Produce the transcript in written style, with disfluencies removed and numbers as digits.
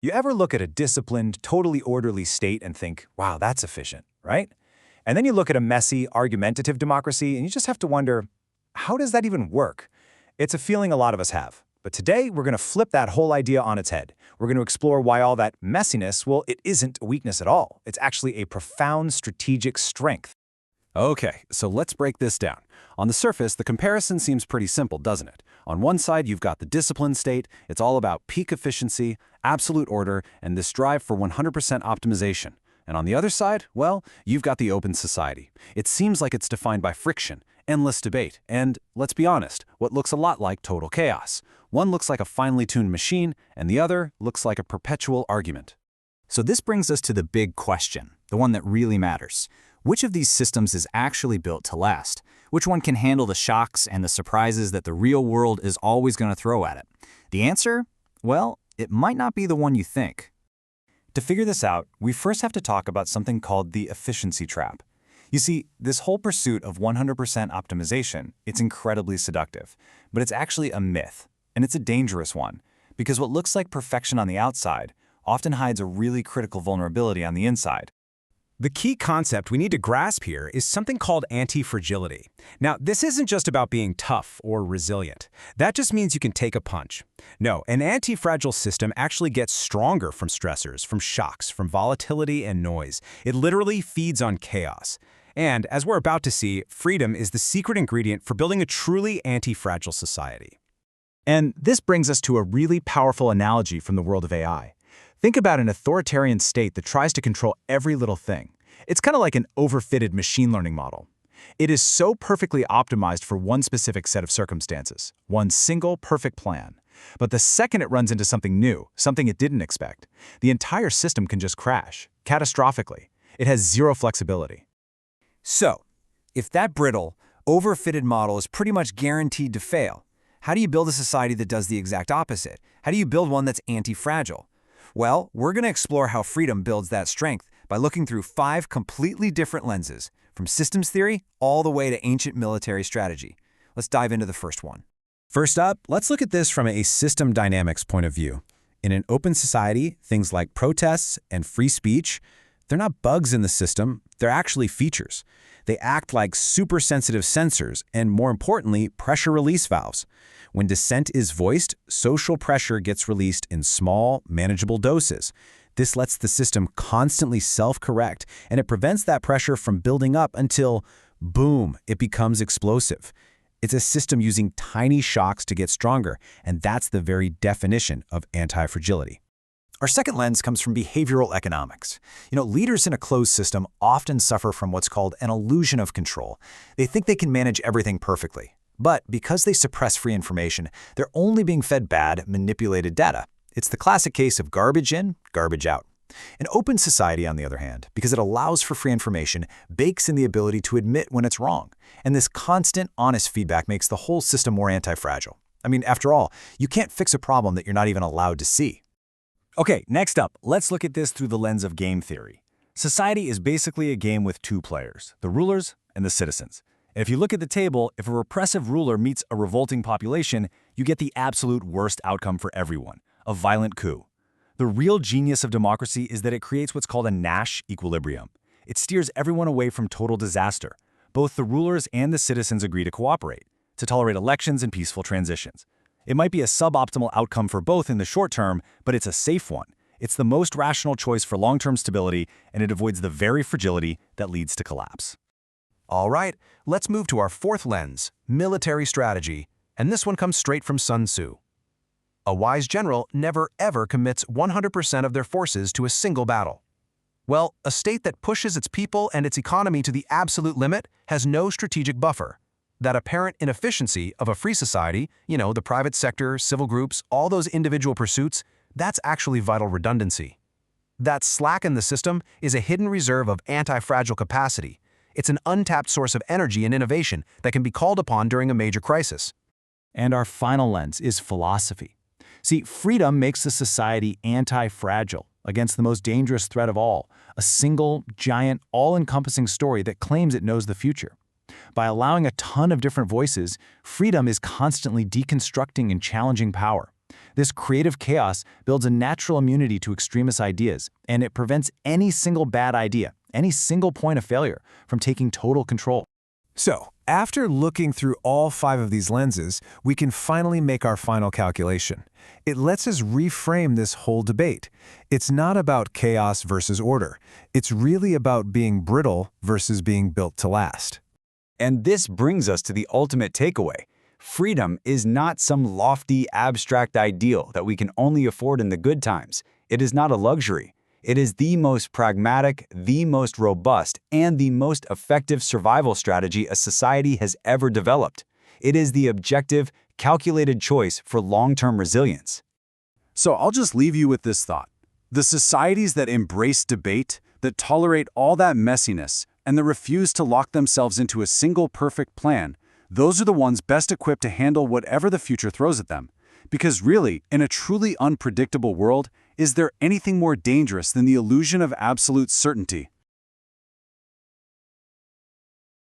You ever look at a disciplined, totally orderly state and think, wow, that's efficient, right? And then you look at a messy, argumentative democracy and you just have to wonder, how does that even work? It's a feeling a lot of us have. But today, we're going to flip that whole idea on its head. We're going to explore why all that messiness, well, it isn't a weakness at all. It's actually a profound strategic strength. Okay, so let's break this down. On the surface, the comparison seems pretty simple, doesn't it? On one side, you've got the disciplined state. It's all about peak efficiency, absolute order, and this drive for 100% optimization. And on the other side, well, you've got the open society. It seems like it's defined by friction, endless debate, and, let's be honest, what looks a lot like total chaos. One looks like a finely tuned machine, and the other looks like a perpetual argument. So this brings us to the big question, the one that really matters. Which of these systems is actually built to last? Which one can handle the shocks and the surprises that the real world is always going to throw at it? The answer? Well, it might not be the one you think. To figure this out, we first have to talk about something called the efficiency trap. You see, this whole pursuit of 100% optimization, it's incredibly seductive, but it's actually a myth, and it's a dangerous one, because what looks like perfection on the outside often hides a really critical vulnerability on the inside. The key concept we need to grasp here is something called anti-fragility. Now, this isn't just about being tough or resilient. That just means you can take a punch. No, an anti-fragile system actually gets stronger from stressors, from shocks, from volatility and noise. It literally feeds on chaos. And as we're about to see, freedom is the secret ingredient for building a truly anti-fragile society. And this brings us to a really powerful analogy from the world of AI. Think about an authoritarian state that tries to control every little thing. It's kind of like an overfitted machine learning model. It is so perfectly optimized for one specific set of circumstances, one single perfect plan. But the second it runs into something new, something it didn't expect, the entire system can just crash, catastrophically. It has zero flexibility. So, if that brittle, overfitted model is pretty much guaranteed to fail, how do you build a society that does the exact opposite? How do you build one that's anti-fragile? Well, we're going to explore how freedom builds that strength by looking through 5 completely different lenses, from systems theory all the way to ancient military strategy. Let's dive into the first one. First up, let's look at this from a system dynamics point of view. In an open society, things like protests and free speech, they're not bugs in the system, they're actually features. They act like super-sensitive sensors and, more importantly, pressure release valves. When dissent is voiced, social pressure gets released in small, manageable doses. This lets the system constantly self-correct, and it prevents that pressure from building up until, boom, it becomes explosive. It's a system using tiny shocks to get stronger, and that's the very definition of anti-fragility. Our second lens comes from behavioral economics. Leaders in a closed system often suffer from what's called an illusion of control. They think they can manage everything perfectly. But because they suppress free information, they're only being fed bad, manipulated data. It's the classic case of garbage in, garbage out. An open society, on the other hand, because it allows for free information, bakes in the ability to admit when it's wrong. And this constant, honest feedback makes the whole system more anti-fragile. I mean, after all, you can't fix a problem that you're not even allowed to see. Okay, next up, let's look at this through the lens of game theory. Society is basically a game with 2 players, the rulers and the citizens. And if you look at the table, if a repressive ruler meets a revolting population, you get the absolute worst outcome for everyone, a violent coup. The real genius of democracy is that it creates what's called a Nash equilibrium. It steers everyone away from total disaster. Both the rulers and the citizens agree to cooperate, to tolerate elections and peaceful transitions. It might be a suboptimal outcome for both in the short term, but it's a safe one. It's the most rational choice for long-term stability, and it avoids the very fragility that leads to collapse. All right, let's move to our fourth lens, military strategy, and this one comes straight from Sun Tzu. A wise general never ever commits 100% of their forces to a single battle. Well, a state that pushes its people and its economy to the absolute limit has no strategic buffer. That apparent inefficiency of a free society, the private sector, civil groups, all those individual pursuits, that's actually vital redundancy. That slack in the system is a hidden reserve of anti-fragile capacity. It's an untapped source of energy and innovation that can be called upon during a major crisis. And our final lens is philosophy. See, freedom makes the society anti-fragile against the most dangerous threat of all, a single, giant, all-encompassing story that claims it knows the future. By allowing a ton of different voices, freedom is constantly deconstructing and challenging power. This creative chaos builds a natural immunity to extremist ideas, and it prevents any single bad idea, any single point of failure, from taking total control. So, after looking through all 5 of these lenses, we can finally make our final calculation. It lets us reframe this whole debate. It's not about chaos versus order. It's really about being brittle versus being built to last. And this brings us to the ultimate takeaway. Freedom is not some lofty, abstract ideal that we can only afford in the good times. It is not a luxury. It is the most pragmatic, the most robust, and the most effective survival strategy a society has ever developed. It is the objective, calculated choice for long-term resilience. So I'll just leave you with this thought. The societies that embrace debate, that tolerate all that messiness, and that refuse to lock themselves into a single perfect plan, those are the ones best equipped to handle whatever the future throws at them. Because really, in a truly unpredictable world, is there anything more dangerous than the illusion of absolute certainty?